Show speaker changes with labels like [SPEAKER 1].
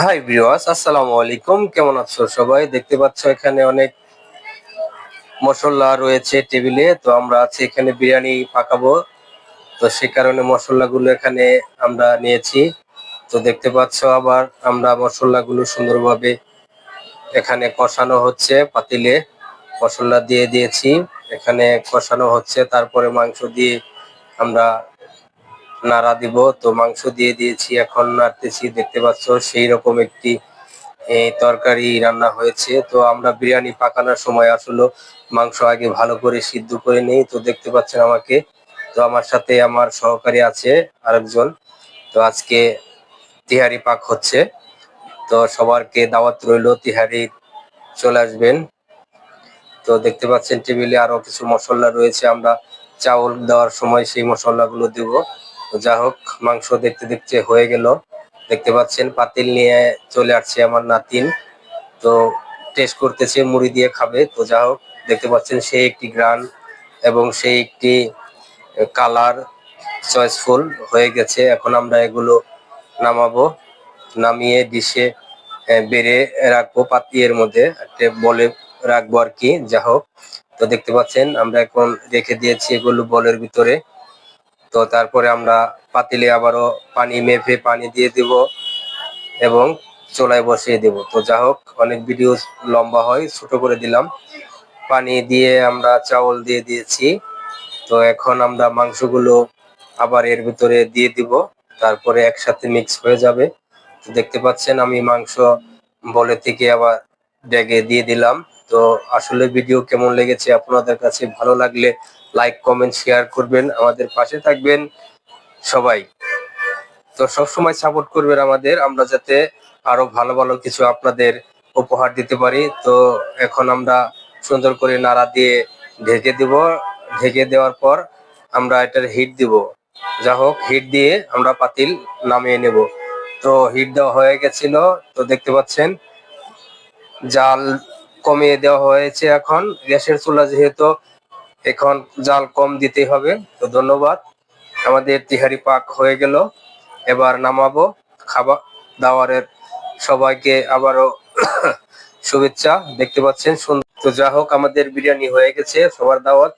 [SPEAKER 1] Hi viewers, আসসালামু আলাইকুম। কেমন আছো সবাই? দেখতে পাচ্ছ এখানে অনেক মশলা রয়েছে টেবিলে। তো আমরা আছি এখানে বিরিয়ানি পাকাবো, তো সে কারণে মশলাগুলো এখানে আমরা নিয়েছি। তো দেখতে পাচ্ছ আবার আমরা মশলাগুলো সুন্দরভাবে এখানে কষানো হচ্ছে। পাতিলে মশলা দিয়ে দিয়েছি, এখানে কষানো হচ্ছে। তারপরে মাংস দিয়ে আমরা নাড়া দিব। তো মাংস দিয়ে দিয়েছি, এখন নাড়তেছি। দেখতে পাচ্ছ সেই রকম একটি এই তরকারি রান্না হয়েছে। তো আমরা বিরিয়ানি পাকানোর সময় আসলে মাংস আগে ভালো করে সিদ্ধ করে নেই। তো দেখতে পাচ্ছেন আমাকে, তো আমার সাথে আমার সহকারী আছে আরেকজন। তো আজকে তিহারি পাক হচ্ছে, তো সবারকে দাওয়াত রইলো, তিহারি চলে আসবেন। তো দেখতে পাচ্ছেন টেবিলে আরো কিছু মশলা রয়েছে, আমরা চাউল দেওয়ার সময় সেই মশলাগুলো দিব। তো যা হোক, মাংস দেখতে দেখতে হয়ে গেল। দেখতে পাচ্ছেন পাতিল নিয়ে চলে আসছে আমার নাতিন, তো টেস্ট করতেছে, মুড়ি দিয়ে খাবে। তো যা হোক, দেখতে পাচ্ছেন সেই একটি গ্রান এবং সেই একটি কালার চয়েসফুল হয়ে গেছে। এখন আমরা এগুলো নামাবো, নামিয়ে ডিশে বেড়ে রাখবো, পাতিয়ের মধ্যে একটা বলে রাখবো আর কি। যা হোক, তো দেখতে পাচ্ছেন আমরা এখন রেখে দিয়েছি এগুলো বলের ভিতরে। তো তারপরে আমরা পাতিলে আবারও পানি মেপে পানি দিয়ে দিব এবং চুলায় বসিয়ে দেব। তো যা হোক, অনেক ভিডিও লম্বা হয়, ছোট করে দিলাম। পানি দিয়ে আমরা চাউল দিয়ে দিয়েছি। তো এখন আমরা মাংসগুলো আবার এর ভিতরে দিয়ে দিব, তারপরে একসাথে মিক্স হয়ে যাবে। তো দেখতে পাচ্ছেন আমি মাংস বলে থেকে আবার ডেগে দিয়ে দিলাম। তো আসলে ভিডিও কেমন লেগেছে আপনাদের কাছে? ভালো লাগলে লাইক কমেন্ট শেয়ার করবেন, আমাদের পাশে থাকবেন সবাই। তো সবসময় সাপোর্ট করবেন আমাদের, আমরা যাতে আরো ভালো ভালো কিছু আপনাদের উপহার দিতে পারি। তো এখন আমরা সুন্দর করে নাড়া দিয়ে ঢেকে দিব। ঢেকে দেওয়ার পর আমরা এটার হিট দিব। যা হোক, হিট দিয়ে আমরা পাতিল নামিয়ে নেব। তো হিট দেওয়া হয়ে গেছিল, তো দেখতে পাচ্ছেন জাল কমিয়ে দেওয়া হয়েছে। এখন গ্যাসের চুলা যেহেতু, এখন জাল কম দিতে হবে। তো ধন্যবাদ, আমাদের তিহারি পাক হয়ে গেল। এবার নামাবো। খাবার দাওয়ারের সবাইকে আবারও শুভেচ্ছা। দেখতে পাচ্ছেন সুন্দর। তো যা হোক, আমাদের বিরিয়ানি হয়ে গেছে, সবার দাওয়াত।